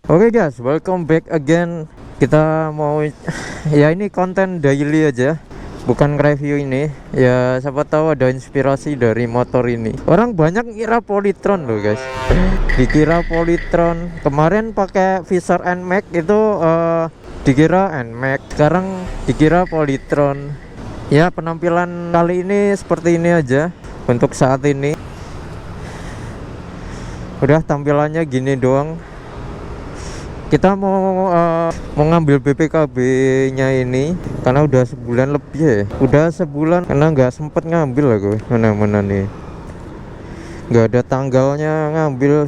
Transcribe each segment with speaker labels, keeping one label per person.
Speaker 1: Oke guys, welcome back again. Kita mau ya ini konten daily aja, bukan review ini. Ya siapa tahu ada inspirasi dari motor ini. Orang banyak kira Polytron loh guys. Dikira Polytron. Kemarin pakai Visor NMAX itu dikira NMAX. Sekarang dikira Polytron. Ya penampilan kali ini seperti ini aja untuk saat ini. Udah tampilannya gini doang. Kita mau ngambil BPKB-nya ini karena udah sebulan lebih ya. Udah sebulan karena nggak sempet ngambil lah gue. Mana-mana nih. Nggak ada tanggalnya ngambil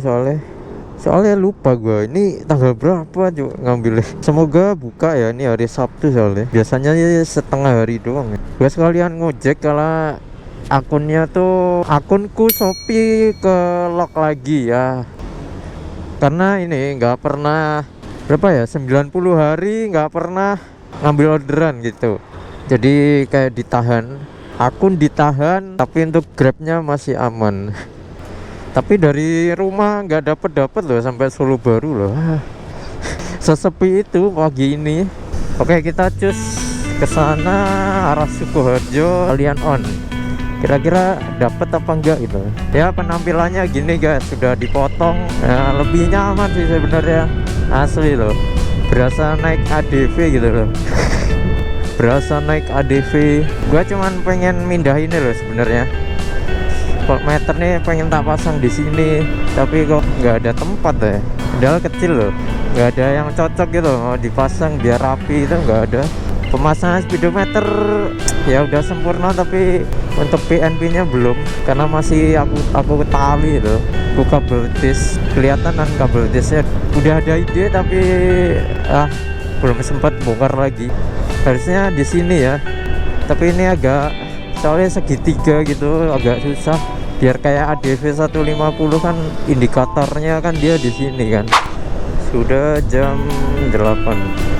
Speaker 1: soalnya lupa gue. Ini tanggal berapa juga ngambilnya. Semoga buka ya, ini hari Sabtu soalnya. Biasanya ya setengah hari doang ya. Gue sekalian ngojek kalau akunnya tuh akunku Shopee ke lock lagi ya. Karena ini nggak pernah berapa ya 90 hari nggak pernah ngambil orderan gitu, jadi kayak ditahan, akun ditahan, tapi untuk grabnya masih aman. Tapi dari rumah nggak dapet loh sampai Solo Baru loh. Sesepi itu pagi ini. Oke, kita cus ke sana arah Sukoharjo, kalian on. Kira-kira dapat apa enggak gitu ya. Penampilannya gini guys, sudah dipotong ya, lebih nyaman sih sebenarnya, asli loh, berasa naik ADV gitu loh. Berasa naik ADV. Gua cuman pengen mindah ini loh sebenarnya, voltmeter nih pengen tak pasang di sini, tapi kok nggak ada tempat ya, padahal kecil loh, nggak ada yang cocok gitu mau dipasang biar rapi, itu nggak ada. Pemasangan speedometer ya udah sempurna, tapi untuk PNP nya belum karena masih aku tali itu. Aku kabel disk, kelihatan kan kabel disknya. Udah ada ide tapi belum sempat bongkar lagi. Harusnya di sini ya, tapi ini agak, soalnya segitiga gitu agak susah. Biar kayak ADV 150 kan indikatornya kan dia di sini kan. Sudah jam 8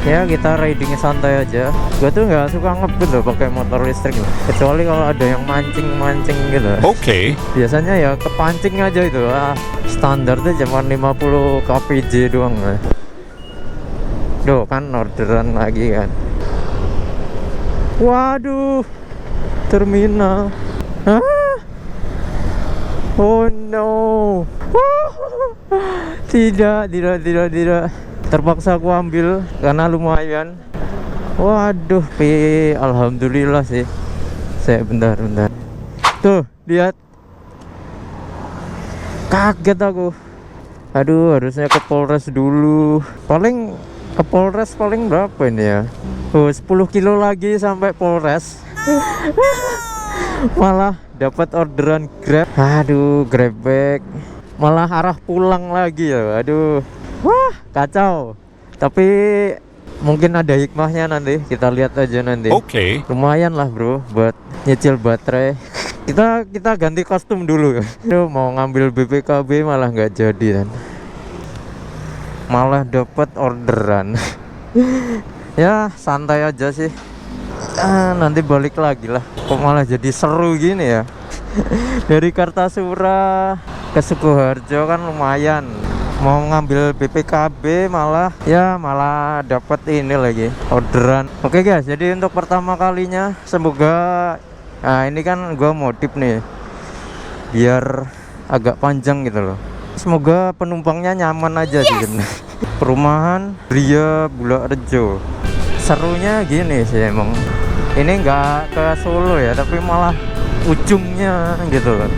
Speaker 1: ya, kita riding santai aja. Gue tuh nggak suka ngebut loh pakai motor listrik loh, kecuali kalau ada yang mancing gitu.
Speaker 2: Oke.
Speaker 1: Biasanya ya kepancing aja itu. Standar tuh cuma 50 kpj doang lah. Duh kan orderan lagi kan. Waduh, terminal. Oh no. Tidak. Terpaksa aku ambil karena lumayan. Waduh, alhamdulillah sih. Saya bentar. Tuh, lihat. Kaget aku. Aduh, harusnya ke Polres dulu. Ke Polres paling berapa ini ya? 10 kilo lagi sampai Polres. Malah dapat orderan Grab. Aduh, Grab bag. Malah arah pulang lagi ya. Aduh. Wah, kacau. Tapi mungkin ada hikmahnya nanti, kita lihat aja nanti.
Speaker 2: Oke.
Speaker 1: Lumayan lah bro buat nyicil baterai. Kita ganti kostum dulu. Aduh, mau ngambil BPKB malah nggak jadi kan. Malah dapat orderan. Ya santai aja sih. Nanti balik lagi lah. Kok malah jadi seru gini ya. Dari Kartasura ke Sukoharjo kan lumayan. Mau ngambil BPKB malah dapat ini lagi orderan. Oke guys, jadi untuk pertama kalinya semoga ini kan gua modif nih biar agak panjang gitu loh. Semoga penumpangnya nyaman aja sih sebenarnya. Perumahan Ria Bulakrejo. Serunya gini sih emang. Ini nggak ke Solo ya, tapi malah ujungnya gitu loh.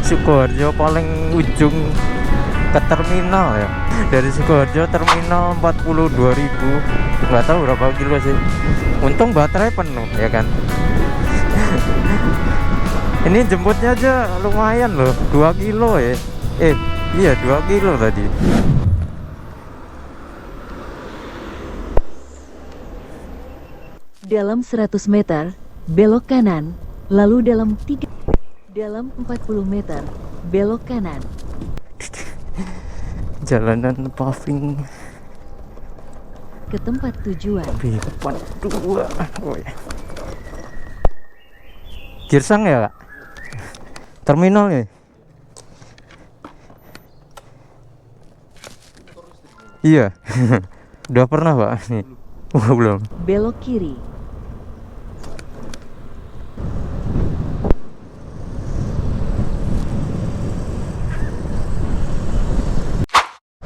Speaker 1: Sukoharjo paling ujung ke terminal ya. Dari Sukoharjo terminal 42.000, nggak tahu berapa kilo sih. Untung baterai penuh ya kan. Ini jemputnya aja lumayan loh, 2 kilo ya. Iya 2 kilo tadi.
Speaker 3: Dalam 100 meter belok kanan, lalu dalam 40 meter belok kanan.
Speaker 1: Jalanan paving
Speaker 3: ke tempat tujuan.
Speaker 1: B42. Oh ya. Girsang ya kak? Terminal nih. Iya. Udah pernah Pak nih? Belum.
Speaker 3: Belok kiri.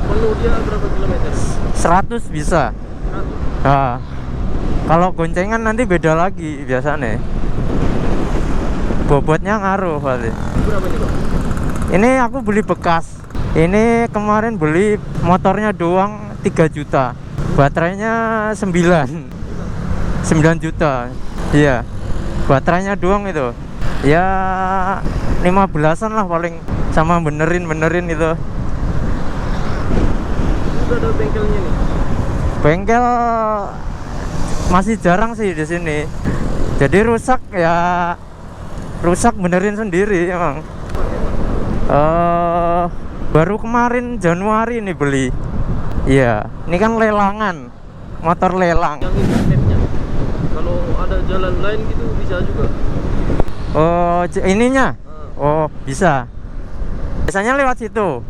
Speaker 2: Penuh dia berapa kilometer?
Speaker 1: 100 bisa.
Speaker 2: 100.
Speaker 1: Nah, kalau goncengan nanti beda lagi biasanya. Bobotnya ngaruh berarti.
Speaker 2: Berapa nih Bang?
Speaker 1: Ini aku beli bekas. Ini kemarin beli motornya doang 3 juta. Baterainya 9 juta. Iya. Baterainya doang itu. Ya 15-an lah paling, sama benerin itu.
Speaker 2: Udah ada bengkelnya nih.
Speaker 1: Bengkel masih jarang sih di sini. Jadi rusak benerin sendiri emang. Baru kemarin Januari ini beli. Iya, ini kan lelangan, motor lelang.
Speaker 2: Yang internetnya. Kalau ada jalan lain gitu bisa juga.
Speaker 1: Oh, ininya?
Speaker 2: Ah.
Speaker 1: Oh, bisa. Biasanya lewat situ,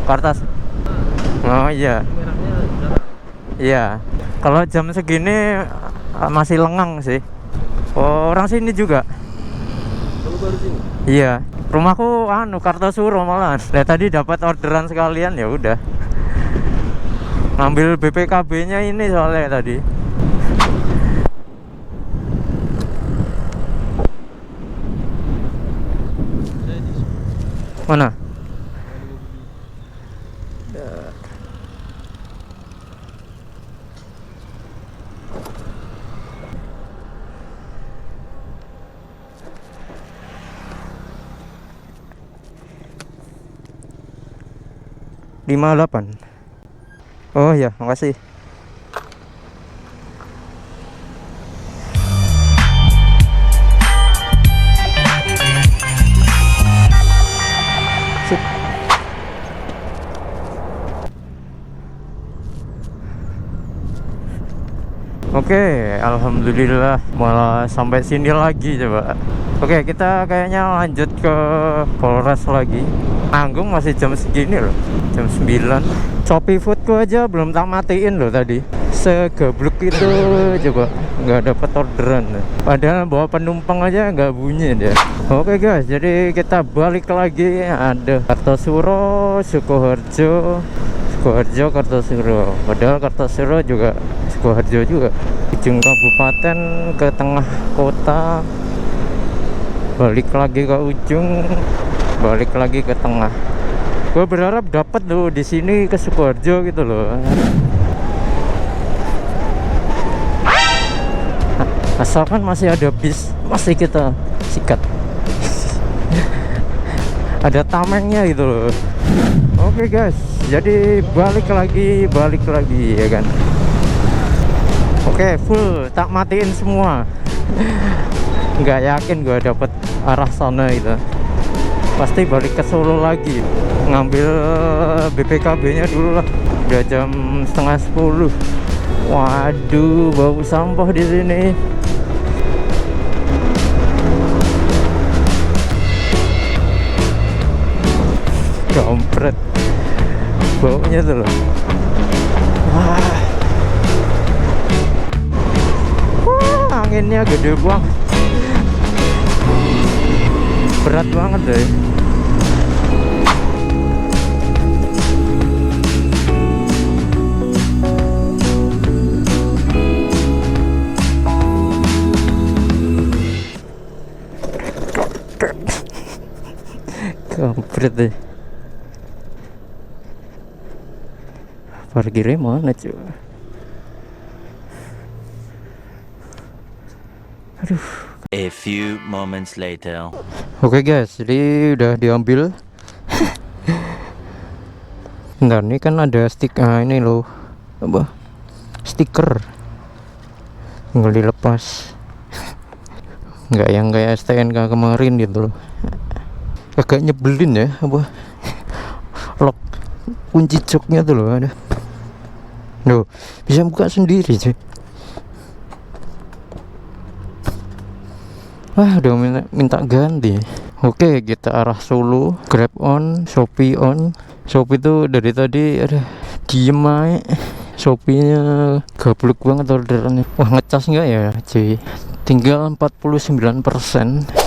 Speaker 1: Kartas. Oh iya,
Speaker 2: Merahnya jarang.
Speaker 1: iya. Kalau jam segini masih lengang sih. Oh, orang sini juga.
Speaker 2: Kamu baru sini.
Speaker 1: Iya, rumahku Kartosuro malah. Nah, tadi dapat orderan sekalian ya udah. Ngambil BPKB-nya ini soalnya tadi. Mana? Lima 58. Oh ya, makasih. Sip. Oke, alhamdulillah malah sampai sini lagi coba. Oke, kita kayaknya lanjut ke Polres lagi. Nanggung masih jam segini loh, jam 9. Shopee Foodku aja belum tak matiin loh tadi. Segeblek itu coba, nggak dapat orderan. Padahal bawa penumpang aja nggak bunyi dia. Oke guys, jadi kita balik lagi. Ada Kartosuro, Sukoharjo, Kartosuro. Padahal Kartosuro juga Sukoharjo juga. Ujung kabupaten ke tengah kota, balik lagi ke ujung, balik lagi ke tengah. Gue berharap dapat loh di sini ke Sukoharjo gitu loh. Asalkan masih ada bis, masih kita sikat. Ada tamengnya gitu loh. Oke guys, jadi balik lagi ya kan. Oke, full tak matiin semua. Nggak yakin gue dapet arah sana itu. Pasti balik ke Solo lagi, ngambil BPKB-nya dulu lah. Udah jam setengah 10. Waduh, bau sampah di sini. Kampret, baunya tuh loh. Wah, anginnya gede banget, berat banget deh. Kampret deh. Parkirnya mana cuy? Aduh.
Speaker 4: A few moments later.
Speaker 1: Oke guys, jadi udah diambil. Bentar, ini kan ada ini loh, apa? Stiker. Tinggal dilepas. Nggak yang kayak STNK kemarin gitu loh. Agak nyebelin ya, apa? Lock kunci joknya tuh loh ada. Loh, bisa buka sendiri cuy. Wah, udah minta ganti. Oke, kita arah Solo. Grab on, Shopee on. Shopee tuh dari tadi ada diem aja. Shopee-nya gablek banget orderannya. Wah, ngecas nggak ya cuy? Tinggal 49%.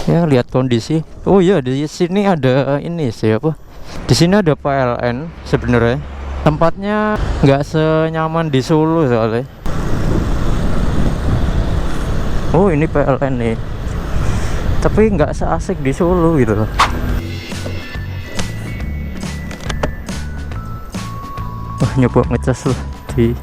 Speaker 1: Ya lihat kondisi. Oh iya, di sini ada ini siapa? Di sini ada PLN sebenarnya. Tempatnya nggak senyaman di Solo soalnya. Oh, ini PLN nih. Tapi nggak seasik di Solo gitu loh. Wah, nyoba ngecas loh di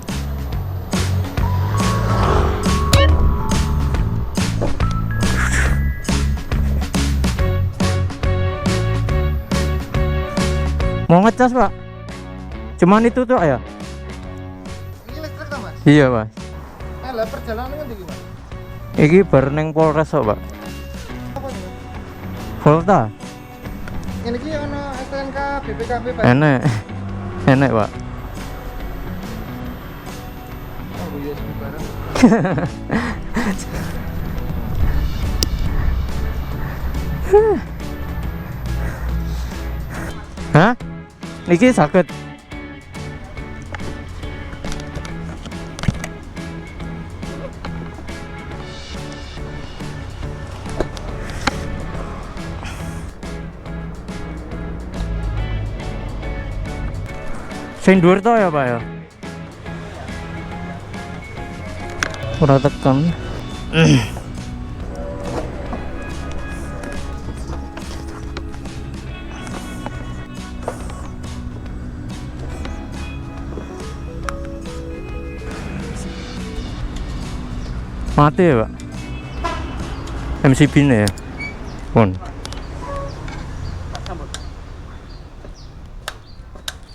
Speaker 1: mau ngecas pak, cuman itu tuh ya.
Speaker 2: Ini listrik ta, Mas?
Speaker 1: Iya mas.
Speaker 2: Lah perjalanan ngendi iki, Mas?
Speaker 1: Iki bar neng Polres kok pak.
Speaker 2: Apa ini?
Speaker 1: Volta.
Speaker 2: Ini iki ono STNK BPKB Pak.
Speaker 1: Enek. Enek pak.
Speaker 2: Oh iya sembarang.
Speaker 1: Hah? Niki sakit. Sing dhuwur to ya, Pak ya? Ora tekan. Mati ya, Pak? MCB nya ya? Pun.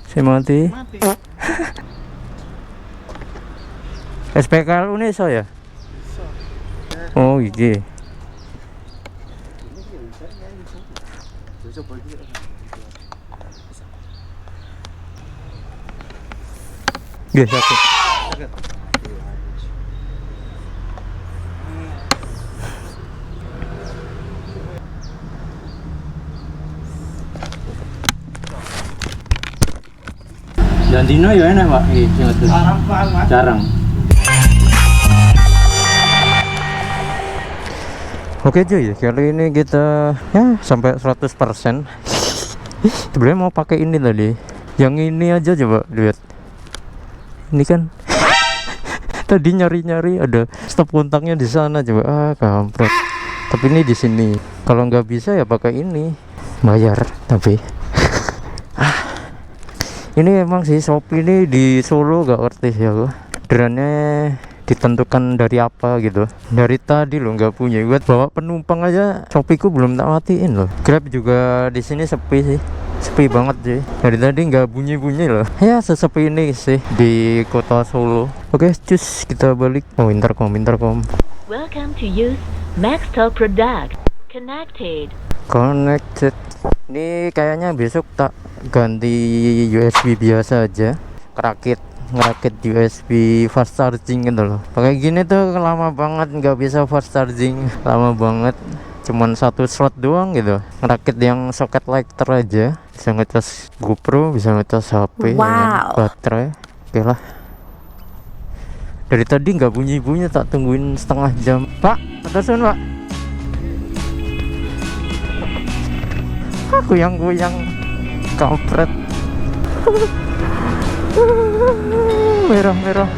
Speaker 1: Saya mati. SPKLU ini iso ya? Oh iya. Nggih sakit. Dan dino ya enak pak,
Speaker 2: Jarang banget, Mas.
Speaker 1: jarang. Oke cuy, kali ini kita ya sampai 100%. Sebenarnya mau pakai ini tadi. Yang ini aja coba lihat. Ini kan tadi nyari-nyari ada stop kontaknya di sana coba. Ah, kampret. Tapi ini di sini. Kalau nggak bisa ya pakai ini. Bayar tapi ini emang sih Shopee ini di Solo gak ngerti ya gua. Orderannya ditentukan dari apa gitu. Dari tadi lo nggak punya buat bawa penumpang aja. Shopee-ku belum tak matiin loh. Grab juga di sini sepi sih. Sepi banget sih. Dari tadi nggak bunyi-bunyi loh. Ya sesepi ini sih di kota Solo. Oke, cus kita balik. Oh, intercom.
Speaker 3: Welcome to use Maxtel product. Connected.
Speaker 1: Connected. Ini kayaknya besok tak ganti USB biasa aja, ngerakit USB fast charging gitu loh. Pakai gini tuh lama banget nggak bisa fast charging, lama banget. Cuman satu slot doang gitu. Ngerakit yang soket lighter aja, bisa ngecas GoPro, bisa ngecas HP, ya kan? Baterai. Oke lah. Dari tadi nggak bunyi-bunyi, tak tungguin setengah jam. Pak, atasun pak. Goyang-goyang kampret. Merah.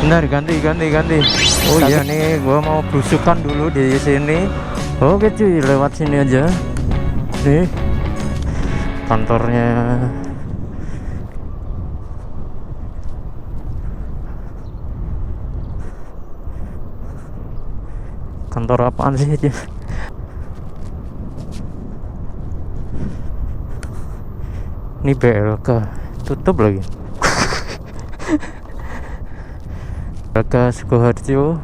Speaker 1: Bentar, ganti. Oh iya nih, gua mau belusukan dulu di sini. Oke cuy, lewat sini aja. Nih kantornya. Kantor apaan sih aja? Ini BLK tutup lagi. BLK Sukoharjo.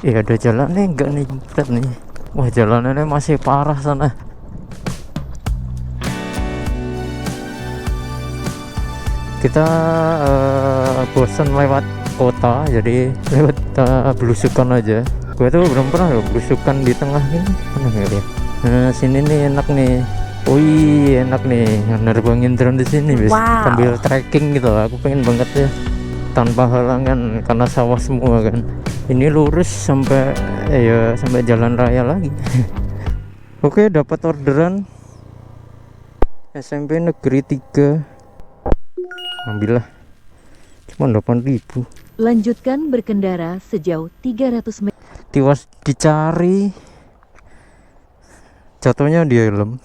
Speaker 1: Ada jalannya enggak nih? Jempret nih. Wah, jalanannya masih parah sana. Kita bosan lewat kota, jadi lewat belusukan aja. Gue tuh belum pernah ya belusukan di tengah ini. Mana ya dia? Nah, sini nih enak nih. Wih, enak nih nerbangin drone di sini, bis.
Speaker 3: Wow.
Speaker 1: Sambil trekking gitu. Aku pengen banget ya, tanpa halangan karena sawah semua kan. Ini lurus sampai ya sampai jalan raya lagi. Oke, dapat orderan SMP Negeri 3. Ambillah. Cuma 8.000.
Speaker 3: Lanjutkan berkendara sejauh 300 meter.
Speaker 1: Tiwas dicari. Jatuhnya di helm.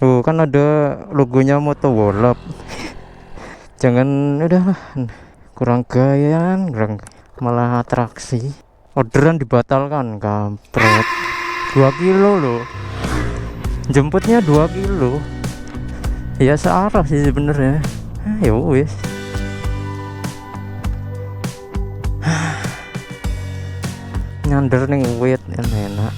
Speaker 1: Oh, kan ada logonya Motowolap. Jangan, udahlah, kurang gaya, malah atraksi. Orderan dibatalkan, kampret. 2 kilo loh, jemputnya 2 kilo. Ya searah sih sebenarnya. Ya wes. Nyander nih wait enak.